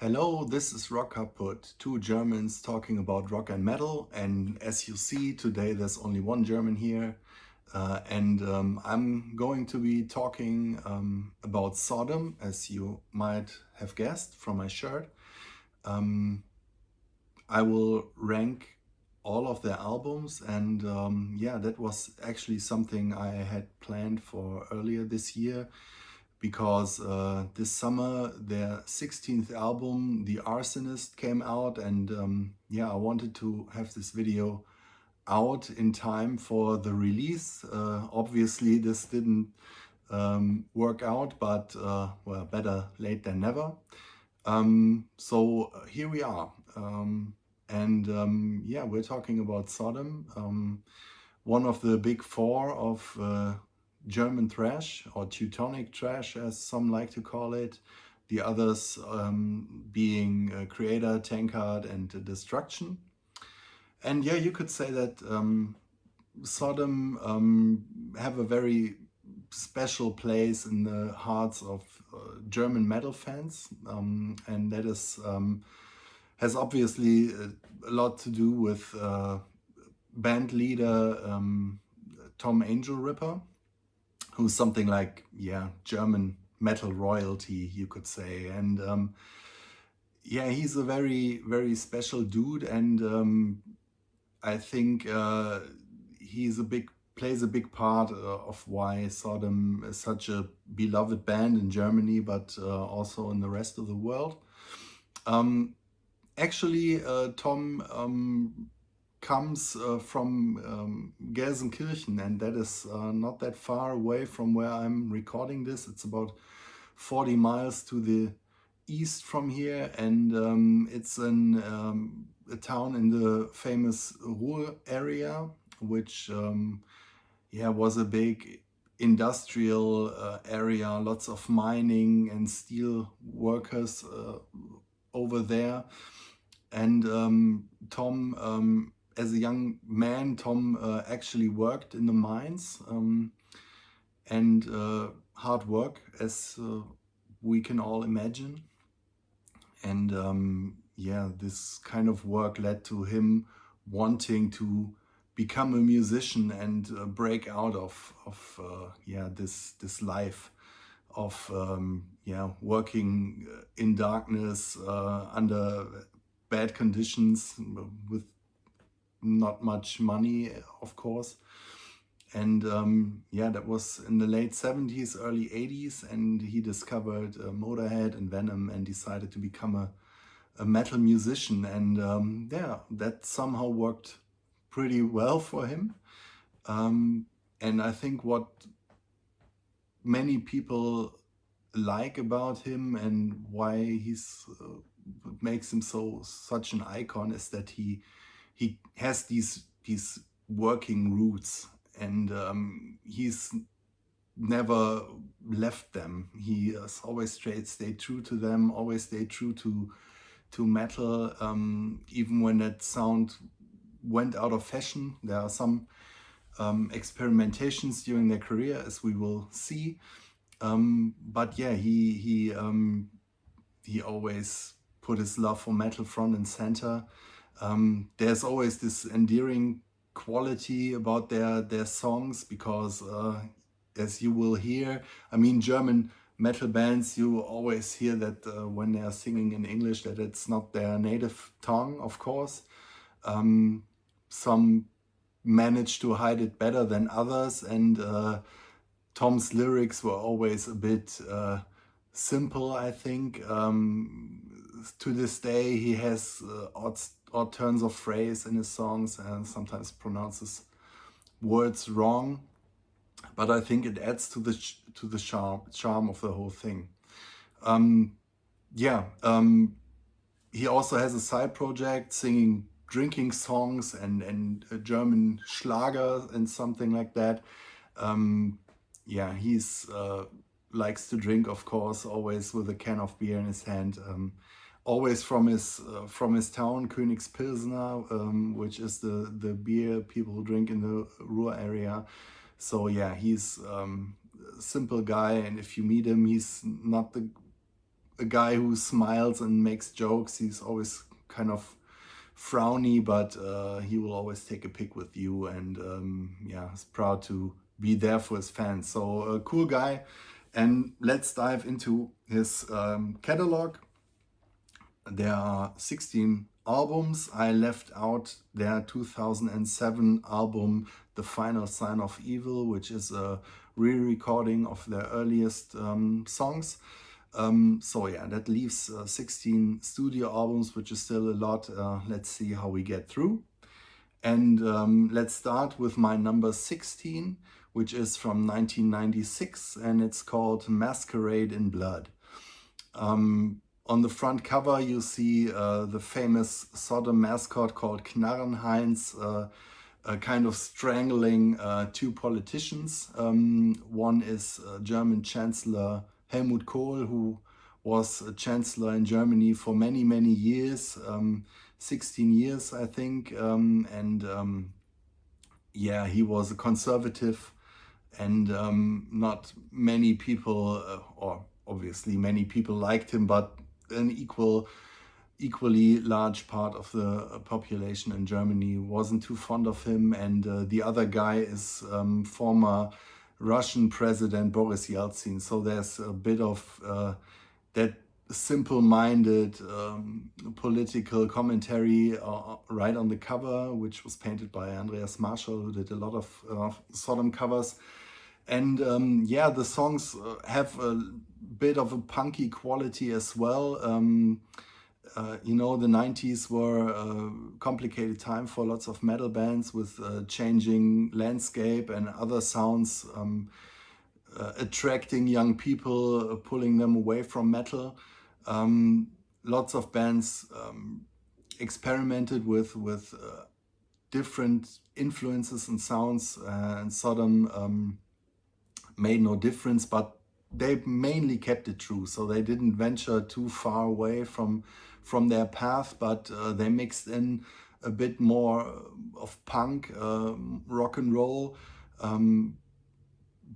Hello, this is Rock Kaput, two Germans talking about rock and metal. And as you see, today there's only one German here. I'm going to be talking about Sodom, as you might have guessed from my shirt. I will rank all of their albums, and yeah, that was actually something I had planned for earlier this year because this summer their 16th album, The Arsonist, came out, and yeah, I wanted to have this video out in time for the release. Obviously, this didn't work out, but well, better late than never. So here we are. Yeah, we're talking about Sodom, one of the big four of German thrash, or Teutonic thrash as some like to call it. The others being Creator, Tankard, and Destruction. And yeah, you could say that Sodom have a very special place in the hearts of German metal fans, and that is has obviously a lot to do with band leader Tom Angel Ripper, who's something like, yeah, German metal royalty, you could say. And yeah, he's a very, very special dude, and I think plays a big part of why Sodom is such a beloved band in Germany, but also in the rest of the world. Actually, Tom comes from Gelsenkirchen, and that is not that far away from where I'm recording this. It's about 40 miles to the east from here, and it's a town in the famous Ruhr area, which yeah, was a big industrial area, lots of mining and steel workers over there. And Tom, as a young man, Tom actually worked in the mines, and hard work, as we can all imagine. And yeah, this kind of work led to him wanting to become a musician and break out of yeah, this life of yeah, working in darkness under bad conditions with not much money, of course. And yeah, that was in the late 70s, early 80s, and he discovered Motorhead and Venom and decided to become a metal musician. And yeah, that somehow worked pretty well for him. And I think what many people like about him and why he's what makes him such an icon is that he has these working roots, and he's never left them. He has always stayed true to them, always stayed true to metal, even when that sound went out of fashion. There are some experimentations during their career, as we will see. But yeah, he always put his love for metal front and center. There's always this endearing quality about their songs because, as you will hear, I mean, German metal bands, you always hear that when they are singing in English, that it's not their native tongue, of course. Some manage to hide it better than others, and Tom's lyrics were always a bit simple, I think. To this day, he has odd turns of phrase in his songs and sometimes pronounces words wrong. But I think it adds to the charm of the whole thing. Yeah, he also has a side project singing drinking songs and German Schlager and something like that. Yeah, he's likes to drink, of course, always with a can of beer in his hand. Always from his town, Königspilsner, which is the beer people who drink in the Ruhr area. So yeah, he's a simple guy, and if you meet him, he's not a guy who smiles and makes jokes. He's always kind of frowny, but he will always take a pic with you, and yeah, he's proud to be there for his fans. So a cool guy. And let's dive into his catalog. There are 16 albums. I left out their 2007 album, The Final Sign of Evil, which is a re-recording of their earliest songs. So yeah, that leaves 16 studio albums, which is still a lot. Let's see how we get through. And let's start with my number 16, which is from 1996, and it's called Masquerade in Blood. On the front cover, you see the famous Sodom mascot called Knarrenheinz, kind of strangling two politicians. One is German Chancellor Helmut Kohl, who was a chancellor in Germany for many, many years, 16 years, I think. Yeah, he was a conservative, and not many people, or obviously many people liked him, but an equally large part of the population in Germany wasn't too fond of him. And the other guy is former Russian President Boris Yeltsin. So there's a bit of that simple-minded political commentary right on the cover, which was painted by Andreas Marschall, who did a lot of Sodom covers. And yeah, the songs have a bit of a punky quality as well. You know, the 90s were a complicated time for lots of metal bands, with changing landscape and other sounds attracting young people, pulling them away from metal. Lots of bands experimented with different influences and sounds, and Sodom made no difference, but they mainly kept it true. So they didn't venture too far away from their path, but they mixed in a bit more of punk, rock and roll,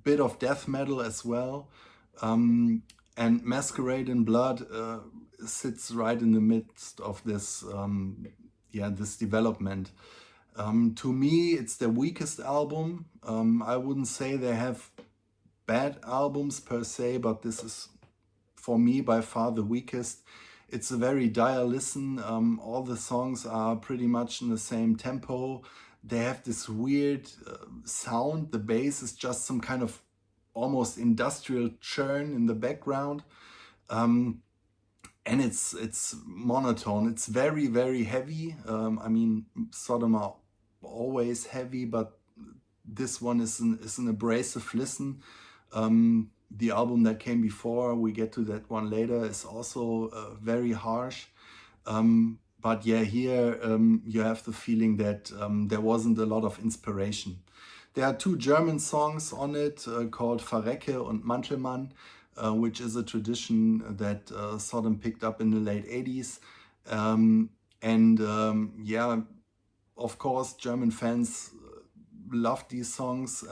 bit of death metal as well. And Masquerade in Blood sits right in the midst of this, yeah, this development. To me, it's their weakest album. I wouldn't say they have bad albums per se, but this is, for me, by far the weakest. It's a very dire listen. All the songs are pretty much in the same tempo. They have this weird sound. The bass is just some kind of almost industrial churn in the background. And it's monotone. It's very, very heavy. I mean, Sodom are always heavy, but this one is an abrasive listen. The album that came before, we get to that one later, is also very harsh. But yeah, here you have the feeling that there wasn't a lot of inspiration. There are two German songs on it called Verrecke und Mantelmann, which is a tradition that Sodom picked up in the late 80s. Yeah, of course, German fans loved these songs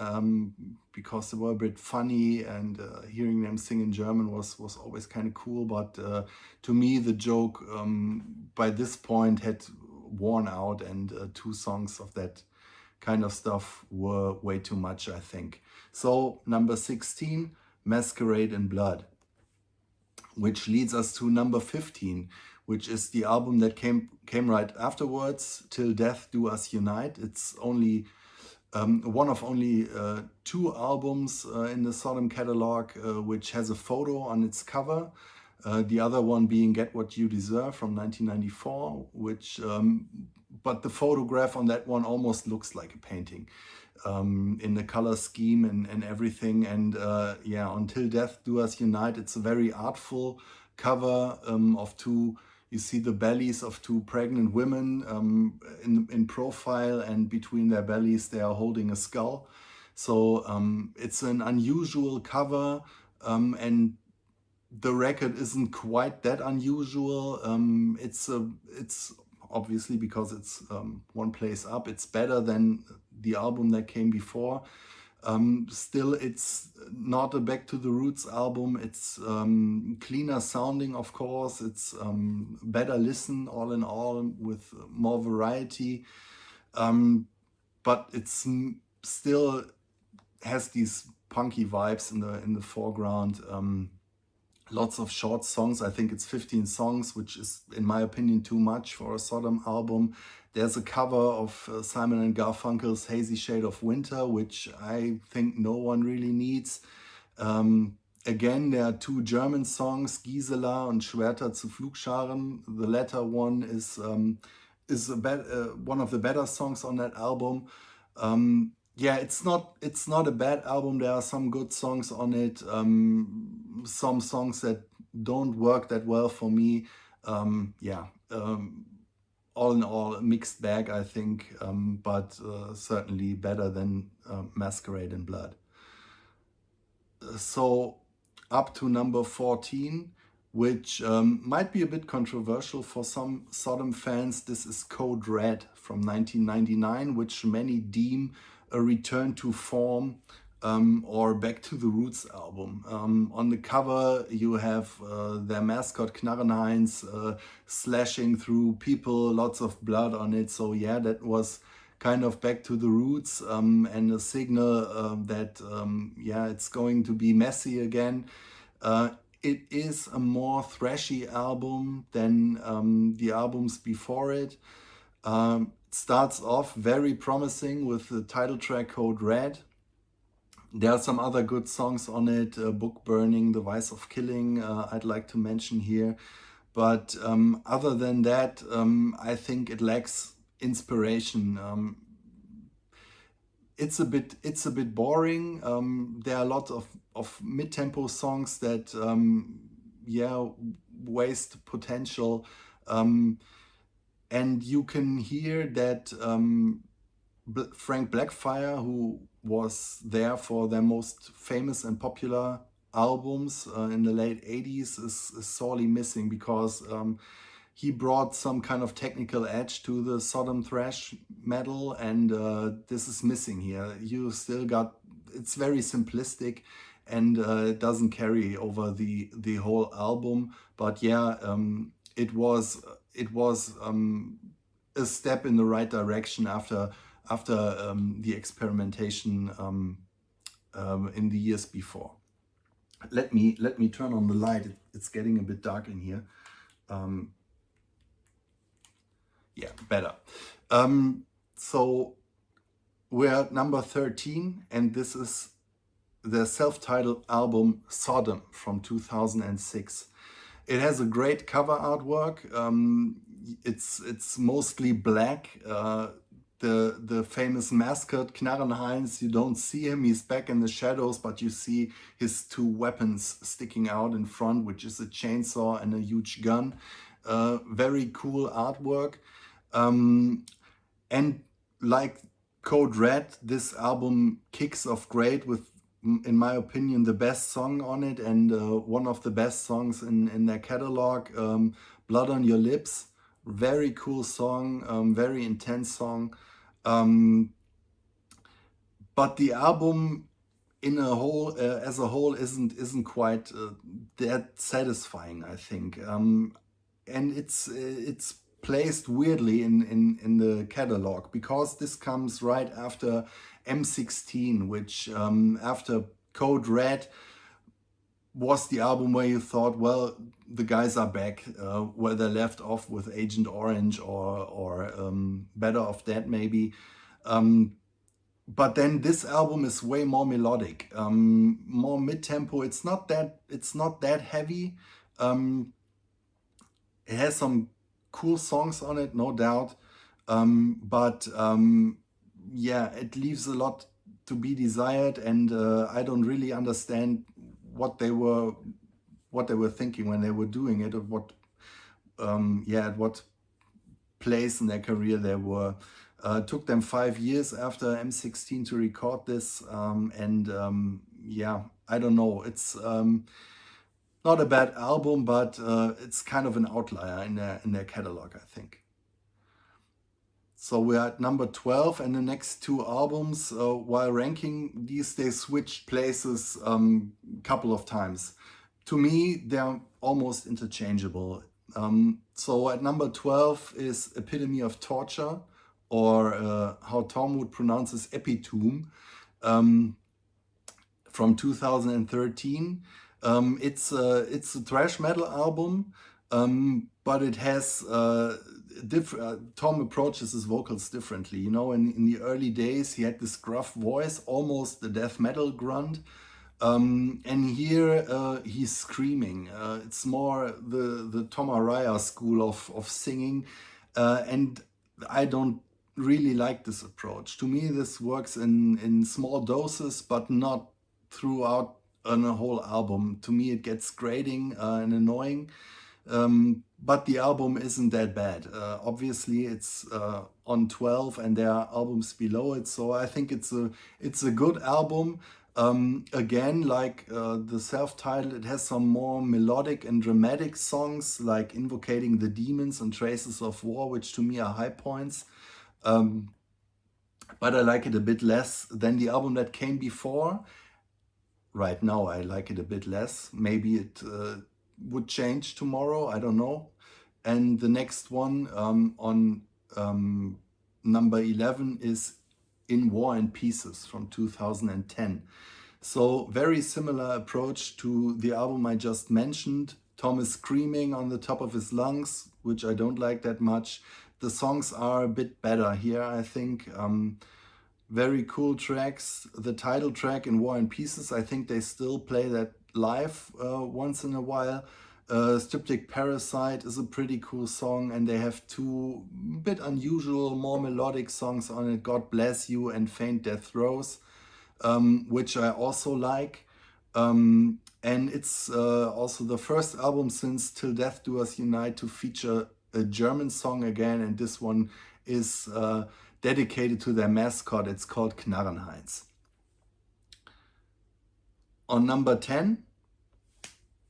because they were a bit funny, and hearing them sing in German was always kind of cool. But to me, the joke by this point had worn out, and two songs of that kind of stuff were way too much, I think. So number 16, Masquerade in Blood, which leads us to number 15, which is the album that came right afterwards, Till Death Do Us Unite. It's only one of only two albums in the Sodom catalog which has a photo on its cover. The other one being Get What You Deserve from 1994, which, but the photograph on that one almost looks like a painting in the color scheme and everything. And yeah, Until Death Do Us Unite, it's a very artful cover of two. You see the bellies of two pregnant women in profile, and between their bellies they are holding a skull. So it's an unusual cover, and the record isn't quite that unusual. It's obviously, because it's one place up, it's better than the album that came before. Still, it's not a Back to the Roots album. It's cleaner sounding, of course. It's better listen all in all, with more variety. But it's still has these punky vibes in the foreground. Lots of short songs. I think it's 15 songs, which is, in my opinion, too much for a Sodom album. There's a cover of Simon and Garfunkel's Hazy Shade of Winter, which I think no one really needs. Again, there are two German songs, Gisela und Schwerter zu Flugscharen. The latter one is one of the better songs on that album. Yeah, it's not a bad album. There are some good songs on it. Some songs that don't work that well for me. Yeah, all in all, a mixed bag, I think, but certainly better than Masquerade in Blood. So up to number 14, which might be a bit controversial for some Sodom fans. This is Code Red from 1999, which many deem a return to form or Back to the Roots album. On the cover, you have their mascot Knarrenheinz slashing through people, lots of blood on it. So yeah, that was kind of Back to the Roots and a signal that yeah, it's going to be messy again. It is a more thrashy album than the albums before it. Starts off very promising with the title track Code Red. There are some other good songs on it, Book Burning, The Vice of Killing, I'd like to mention here. But other than that, I think it lacks inspiration. It's a bit boring. There are a lot of mid-tempo songs that yeah, waste potential. And you can hear that Frank Blackfire, who was there for their most famous and popular albums in the late 80s, is sorely missing, because he brought some kind of technical edge to the Sodom thrash metal, and this is missing here. You still got, it's very simplistic, and it doesn't carry over the whole album. But yeah, it was a step in the right direction after the experimentation in the years before. Let me turn on the light. It's getting a bit dark in here. Yeah, better. So we're at number 13, and this is the self-titled album Sodom from 2006. It has a great cover artwork. It's mostly black. The famous mascot Knarrenheinz, you don't see him, he's back in the shadows, but you see his two weapons sticking out in front, which is a chainsaw and a huge gun. Very cool artwork. And like Code Red, this album kicks off great with, in my opinion, the best song on it, and one of the best songs in their catalog, Blood on Your Lips. Very cool song, very intense song. But the album in a whole, as a whole, isn't quite that satisfying, I think. And it's placed weirdly in the catalog, because this comes right after M16, which after Code Red was the album where you thought, well, the guys are back where they left off with Agent Orange or Better Off Dead maybe. But then this album is way more melodic, more mid-tempo. It's not that heavy. It has some cool songs on it, no doubt. But yeah, it leaves a lot to be desired, and I don't really understand what they were thinking when they were doing it, or what at what place in their career they were. Took them 5 years after M16 to record this, and yeah, I don't know. It's not a bad album, but it's kind of an outlier in their catalog, I think. So we're at number 12, and the next two albums, while ranking these, they switched places a couple of times. To me, they're almost interchangeable. So at number 12 is Epitome of Torture, or how Tom would pronounce this, Epitome, from 2013. It's a thrash metal album, but it has Tom approaches his vocals differently. You know, in the early days, he had this gruff voice, almost the death metal grunt. And here he's screaming. It's more the Tom Araya school of singing. And I don't really like this approach. To me, this works in small doses, but not throughout on a whole album. To me, it gets grating and annoying. But the album isn't that bad. Obviously, it's on 12, and there are albums below it. So I think it's a good album. Again, like the self-titled, it has some more melodic and dramatic songs, like Invocating the Demons and Traces of War, which to me are high points. But I like it a bit less than the album that came before. Right now, I like it a bit less. Maybe it would change tomorrow, I don't know. And the next one on number 11 is In War and Pieces from 2010. So very similar approach to the album I just mentioned. Tom is screaming on the top of his lungs, which I don't like that much. The songs are a bit better here, I think. Very cool tracks. The title track, In War and Pieces, I think they still play that live once in a while. Styptic Parasite is a pretty cool song, and they have two bit unusual, more melodic songs on it, God Bless You and Faint Death Throes, which I also like. And it's also the first album since Till Death Do Us Unite to feature a German song again, and this one is dedicated to their mascot. It's called Knarrenheinz. On number 10,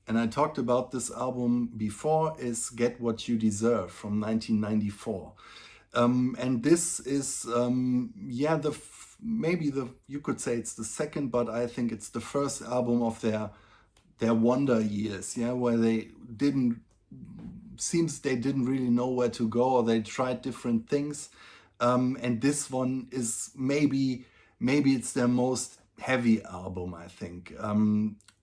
and I talked about this album before, is Get What You Deserve from 1994. And this is, yeah, maybe you could say it's the second, but I think it's the first album of their wonder years, yeah, where they didn't really know where to go, or they tried different things. And this one is maybe it's their most heavy album, I think.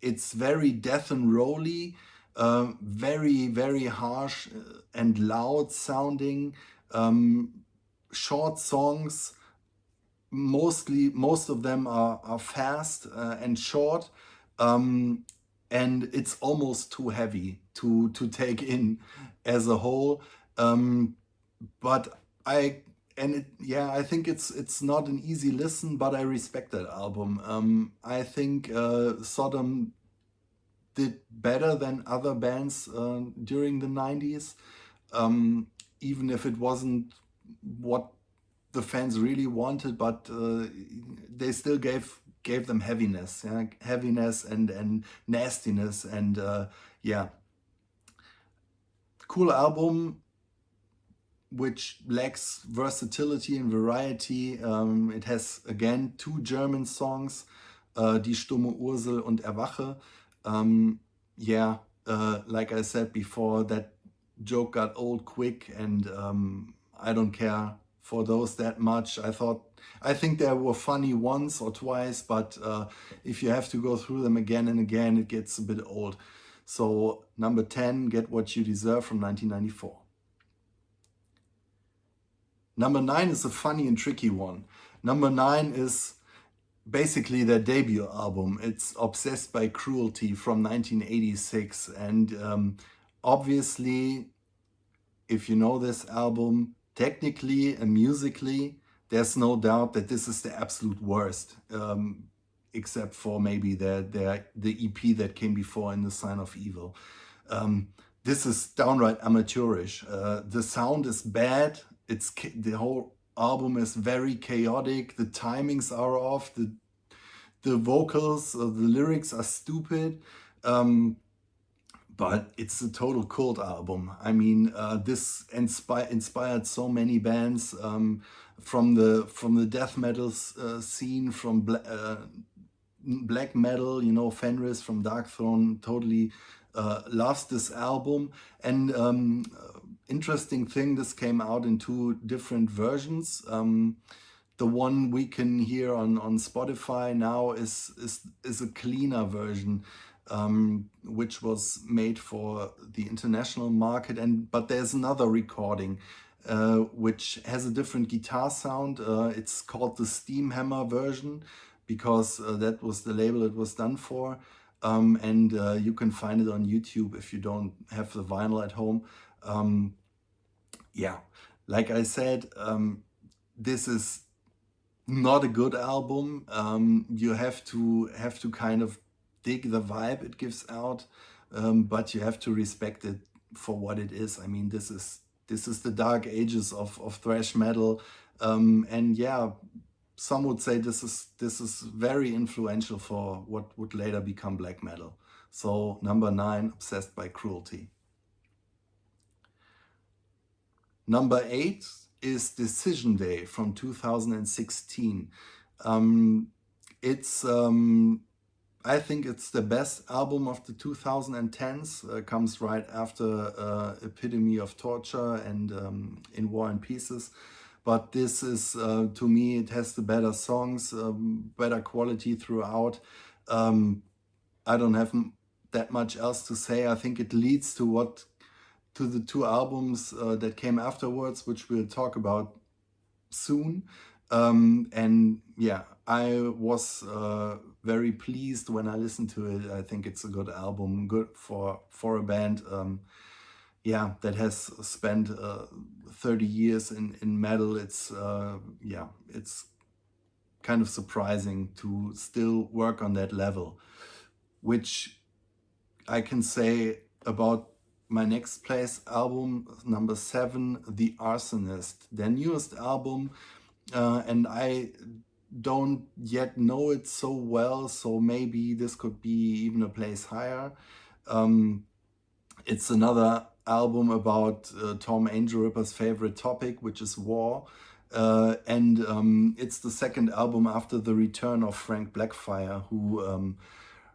It's very death and rolly, very, very harsh and loud sounding, short songs. Most of them are fast and short, and it's almost too heavy to take in as a whole. But I think it's not an easy listen, but I respect that album. I think Sodom did better than other bands during the 90s, even if it wasn't what the fans really wanted, but they still gave them heaviness, yeah? Heaviness and nastiness, and yeah, cool album, which lacks versatility and variety. It has, again, two German songs, Die stumme Ursel und Erwache. Yeah, like I said before, that joke got old quick, and I don't care for those that much. I think there were funny once or twice, but if you have to go through them again and again, it gets a bit old. So number 10, Get What You Deserve from 1994. Number 9 is a funny and tricky one. Number 9 is basically their debut album. It's Obsessed by Cruelty from 1986. And obviously, if you know this album, technically and musically, there's no doubt that this is the absolute worst, except for maybe the EP that came before, In the Sign of Evil. This is downright amateurish. The sound is bad. The whole album is very chaotic. The timings are off. The vocals, the lyrics are stupid. but it's a total cult album. I mean, this inspired so many bands, from the death metal scene, from black metal. You know, Fenris from Darkthrone totally loves this album. And interesting thing, this came out in two different versions. The one we can hear on Spotify now is a cleaner version, which was made for the international market. But there's another recording which has a different guitar sound. It's called the Steam Hammer version, because that was the label it was done for. And you can find it on YouTube if you don't have the vinyl at home. Yeah, like I said, this is not a good album. You have to kind of dig the vibe it gives out, but you have to respect it for what it is. I mean, this is the dark ages of thrash metal, and yeah, some would say this is very influential for what would later become black metal. So number 9, Obsessed by Cruelty. Number 8 is Decision Day from 2016. It's I think it's the best album of the 2010s. Comes right after Epitome of Torture and In War and Pieces. But this is, to me, it has the better songs, better quality throughout. I don't have that much else to say. I think it leads to the two albums that came afterwards, which we'll talk about soon. And yeah, I was very pleased when I listened to it. I think it's a good album, good for a band yeah, that has spent 30 years in metal. It's yeah, it's kind of surprising to still work on that level, which I can say about my next place album, number 7, The Arsonist, their newest album. And I don't yet know it so well, so maybe this could be even a place higher. It's another album about Tom Angel Ripper's favorite topic, which is war. And it's the second album after the return of Frank Blackfire, who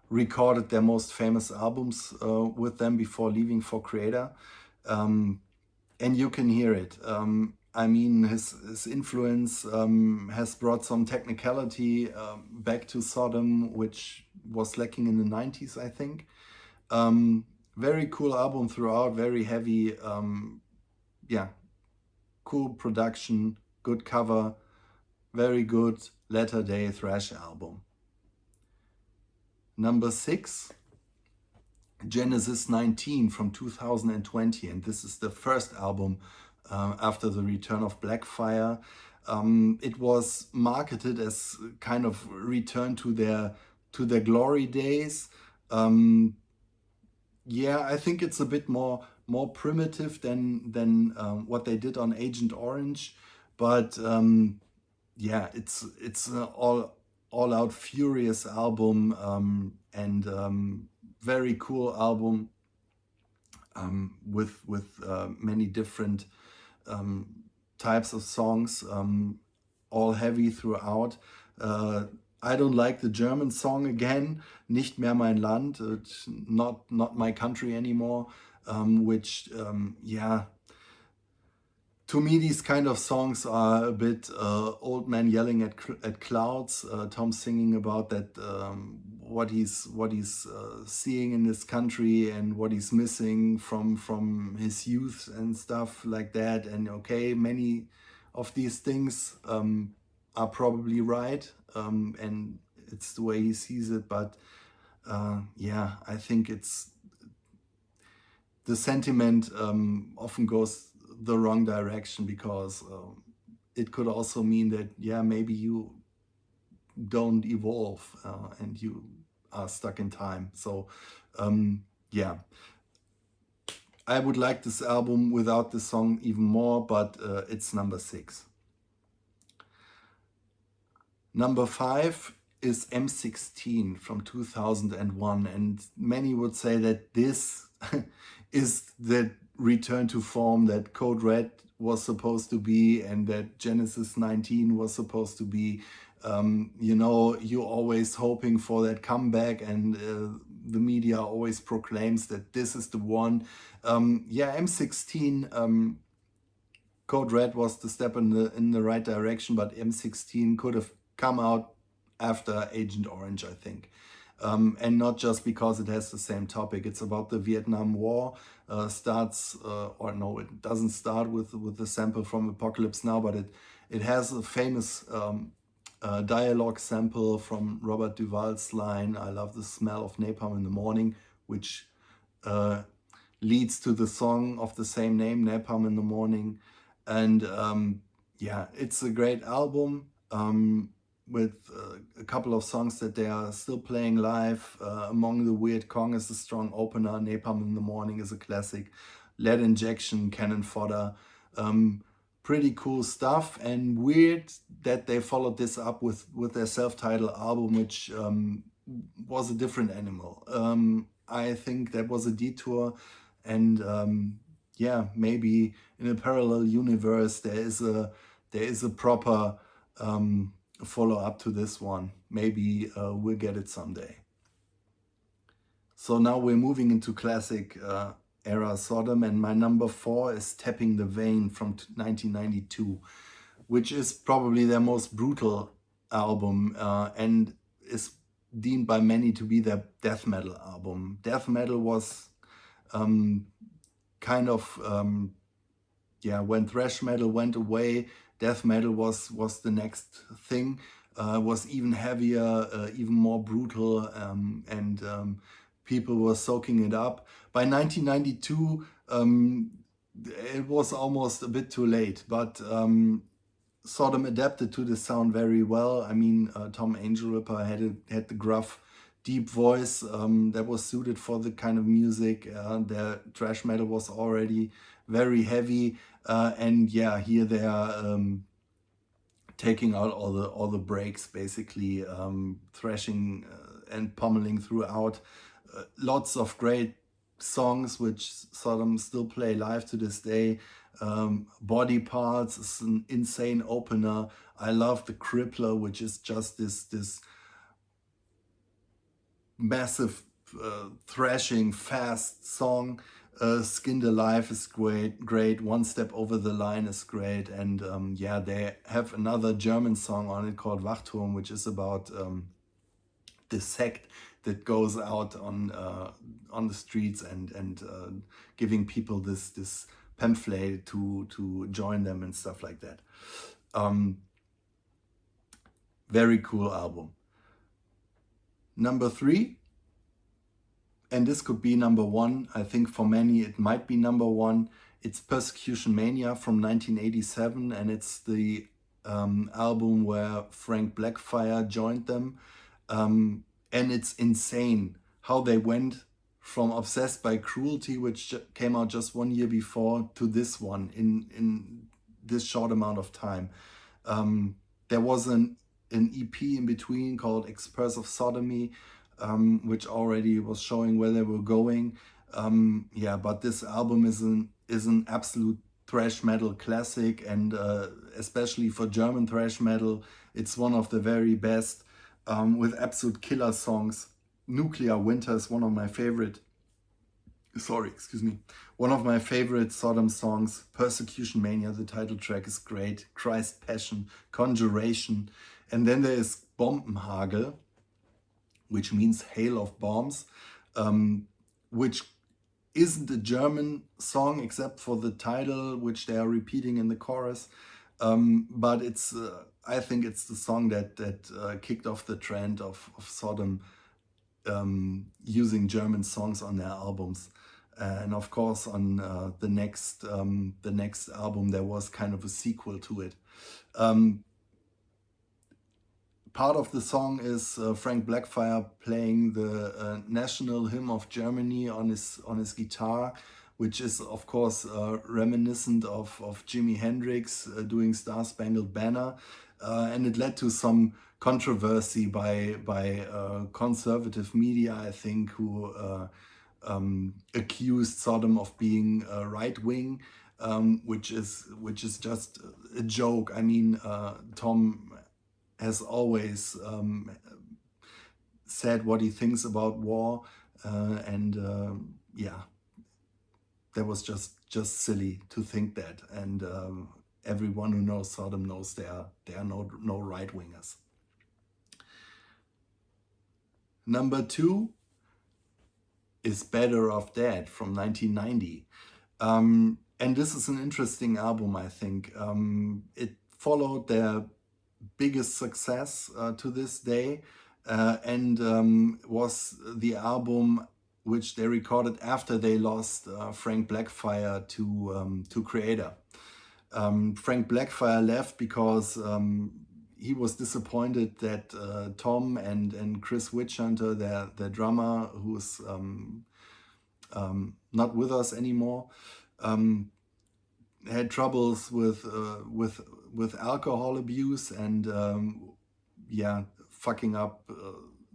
recorded their most famous albums with them before leaving for Creator. And you can hear it. I mean, his influence has brought some technicality back to Sodom, which was lacking in the 90s, I think. Very cool album throughout, very heavy, yeah, cool production, good cover, very good latter-day thrash album. Number 6, Genesis 19 from 2020, and this is the first album after the return of Blackfire. It was marketed as kind of return to their glory days. Yeah, I think it's a bit more primitive than what they did on Agent Orange, but yeah, it's an all out furious album, and very cool album, with many different types of songs, all heavy throughout. I don't like the German song again, Nicht mehr mein Land, not my country anymore, which, yeah, to me these kind of songs are a bit old man yelling at clouds. Tom singing about that, what he's seeing in this country and what he's missing from his youth and stuff like that. And okay, many of these things are probably right, and it's the way he sees it. But yeah, I think it's the sentiment often goes the wrong direction, because it could also mean that, yeah, maybe you don't evolve and you are stuck in time. So yeah, I would like this album without this song even more, but it's number 6. Number 5 is M16 from 2001, and many would say that this is that return to form that Code Red was supposed to be and that Genesis 19 was supposed to be. You know, you're always hoping for that comeback, and the media always proclaims that this is the one. Yeah, M16, Code Red was the step in the right direction, but M16 could have come out after Agent Orange, I think. And not just because it has the same topic. It's about the Vietnam War. Starts, or no, it doesn't start with the sample from Apocalypse Now, but it has a famous dialogue sample from Robert Duvall's line, "I love the smell of napalm in the morning," which leads to the song of the same name, Napalm in the Morning. And yeah, it's a great album with a couple of songs that they are still playing live. Among the Weird Kong is a strong opener. Napalm in the Morning is a classic. Lead Injection, Cannon Fodder. Pretty cool stuff, and weird that they followed this up with their self-titled album, which was a different animal. I think that was a detour, and yeah, maybe in a parallel universe there is a proper follow up to this one. Maybe we'll get it someday. So now we're moving into classic era Sodom, and my number 4 is Tapping the Vein from 1992, which is probably their most brutal album and is deemed by many to be their death metal album. Death metal was kind of yeah, when thrash metal went away, death metal was the next thing. Was even heavier, even more brutal, and people were soaking it up. By 1992, it was almost a bit too late, but Sodom adapted to the sound very well. I mean, Tom Angelripper had the gruff, deep voice that was suited for the kind of music. Their thrash metal was already very heavy, and yeah, here they are taking out all the breaks, basically thrashing and pummeling throughout. Lots of great songs which Sodom still play live to this day. Body Parts is an insane opener. I love the Crippler, which is just this massive thrashing fast song. Skinned Alive is great. One Step Over the Line is great, and yeah, they have another German song on it called Wachturm, which is about the sect that goes out on the streets and giving people this pamphlet to join them and stuff like that. Very cool album. Number 3, and this could be number 1. I think for many it might be number 1. It's Persecution Mania from 1987, and it's the album where Frank Blackfire joined them. And it's insane how they went from Obsessed by Cruelty, which came out just 1 year before, to this one in this short amount of time. There was an EP in between called Express of Sodomy, which already was showing where they were going. Yeah, but this album is an absolute thrash metal classic, and especially for German thrash metal, it's one of the very best, with absolute killer songs. Nuclear Winter is one of my favorite. One of my favorite Sodom songs. Persecution Mania, the title track, is great. Christ Passion, Conjuration, and then there is Bombenhagel, which means hail of bombs, which isn't a German song except for the title, which they are repeating in the chorus. But it's I think it's the song that kicked off the trend of Sodom using German songs on their albums. And of course, on the next album, there was kind of a sequel to it. Part of the song is Frank Blackfire playing the national hymn of Germany on his guitar, which is of course reminiscent of Jimi Hendrix doing Star Spangled Banner, and it led to some controversy by conservative media, I think, who accused Sodom of being right wing, which is just a joke. I mean, Tom has always said what he thinks about war, and yeah, that was just silly to think that. And everyone who knows Sodom knows there are no right wingers. Number 2 is Better Off Dead from 1990. And this is an interesting album, I think. It followed their biggest success to this day, and was the album which they recorded after they lost Frank Blackfire to Creator. Frank Blackfire left because he was disappointed that Tom and Chris Witchhunter, their drummer, who's not with us anymore, had troubles with alcohol abuse and yeah, fucking up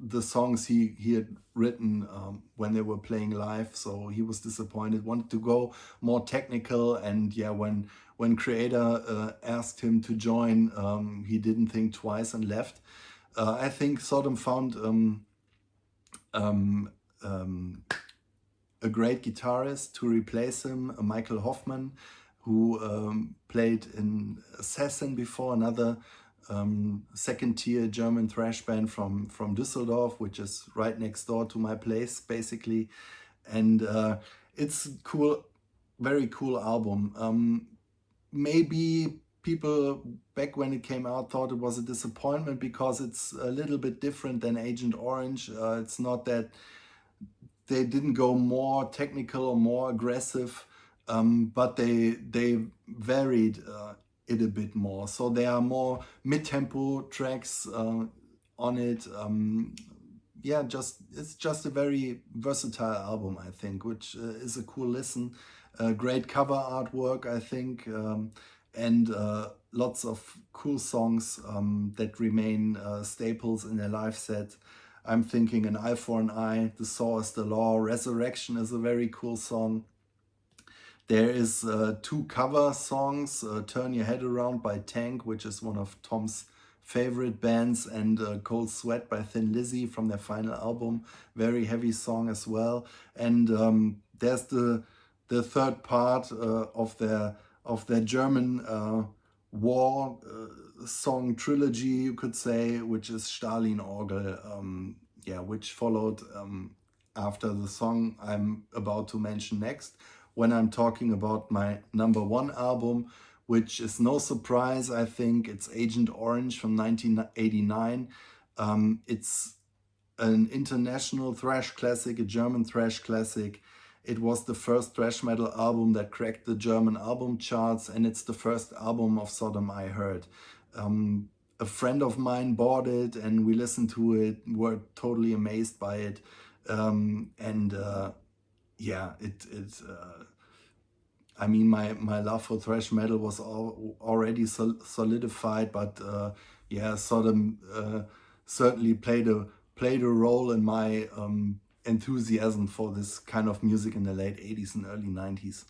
the songs he had written when they were playing live. So he was disappointed, wanted to go more technical, and yeah, when Creator asked him to join, he didn't think twice and left. I think Sodom found a great guitarist to replace him, Michael Hoffman, who played in Assassin before, another second-tier German thrash band from Düsseldorf, which is right next door to my place, basically. And it's cool, very cool album. Maybe people back when it came out thought it was a disappointment because it's a little bit different than Agent Orange. It's not that they didn't go more technical or more aggressive, but they varied it a bit more. So there are more mid-tempo tracks on it. Yeah, it's just a very versatile album, I think, which is a cool listen. Great cover artwork, I think, and lots of cool songs that remain staples in their live set. I'm thinking An Eye for an Eye, The Saw is the Law, Resurrection is a very cool song. There is 2 cover songs, Turn Your Head Around by Tank, which is one of Tom's favorite bands, and Cold Sweat by Thin Lizzy from their final album. Very heavy song as well. And there's the third part of their German war song trilogy, you could say, which is Stalin Orgel, yeah, which followed after the song I'm about to mention next, when I'm talking about my number 1 album, which is no surprise, I think. It's Agent Orange from 1989. It's an international thrash classic, a German thrash classic. It was the first thrash metal album that cracked the German album charts, and it's the first album of Sodom I heard. A friend of mine bought it, and we listened to it, were totally amazed by it. Yeah, I mean, my love for thrash metal was already solidified, but yeah, Sodom certainly played a role in my enthusiasm for this kind of music in the late 80s and early 90s.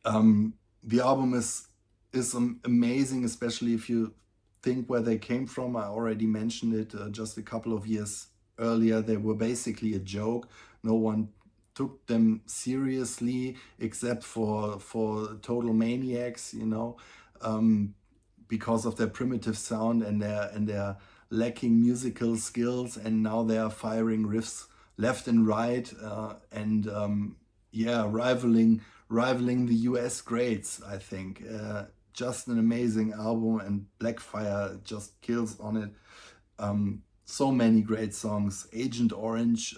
The album is amazing, especially if you think where they came from. I already mentioned it just a couple of years earlier. They were basically a joke. No one took them seriously except for total maniacs, you know, because of their primitive sound and their lacking musical skills. And now they are firing riffs left and right, and yeah, rivaling the US greats, I think. Just an amazing album, and Blackfire just kills on it. So many great songs. Agent Orange,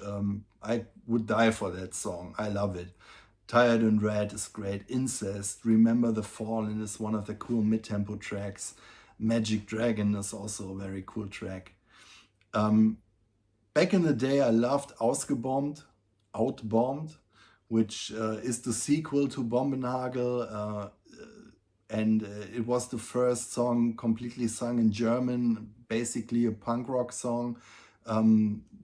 I would die for that song. I love it. Tired and Red is great. Incest, Remember the Fallen is one of the cool mid-tempo tracks. Magic Dragon is also a very cool track. Back in the day, I loved Outbombed, which is the sequel to Bombenhagel, and it was the first song completely sung in German, basically a punk rock song.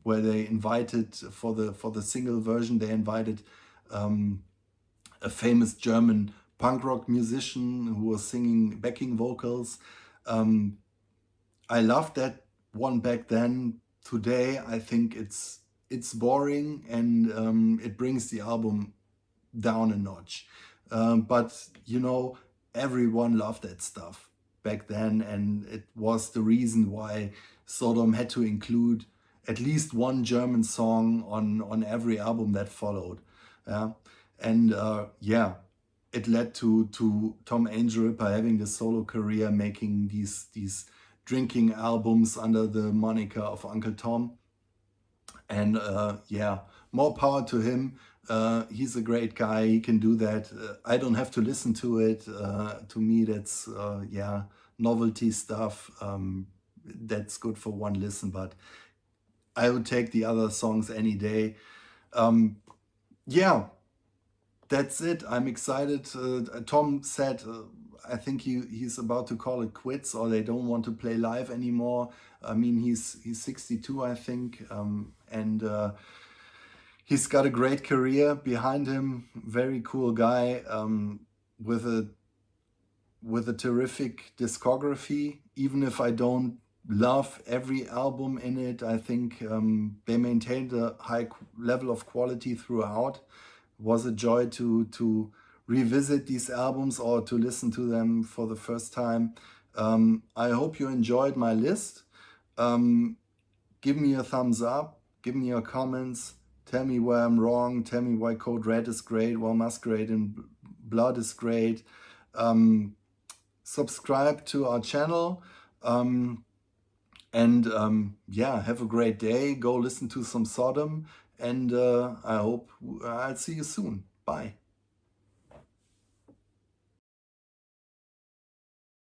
where they invited for the single version, they invited a famous German punk rock musician who was singing backing vocals. I loved that one back then. Today, I think it's boring, and it brings the album down a notch. But you know, everyone loved that stuff back then, and it was the reason why Sodom had to include at least one German song on every album that followed. Yeah, and yeah, it led to Tom Angel Ripper having the solo career, making these drinking albums under the moniker of Uncle Tom. And yeah, more power to him. He's a great guy. He can do that. I don't have to listen to it. To me, that's yeah, novelty stuff. That's good for one listen, but I would take the other songs any day. Yeah, that's it. I'm excited. Tom said, I think he's about to call it quits, or they don't want to play live anymore. I mean, he's 62, I think, and he's got a great career behind him. Very cool guy, with a terrific discography. Even if I don't love every album in it, I think they maintained a high level of quality throughout. Was a joy to revisit these albums or to listen to them for the first time. I hope you enjoyed my list. Give me a thumbs up, give me your comments, tell me where I'm wrong, tell me why Code Red is great, why Masquerade in Blood is great. Subscribe to our channel. Yeah, have a great day. Go listen to some Sodom, and I hope I'll see you soon. Bye.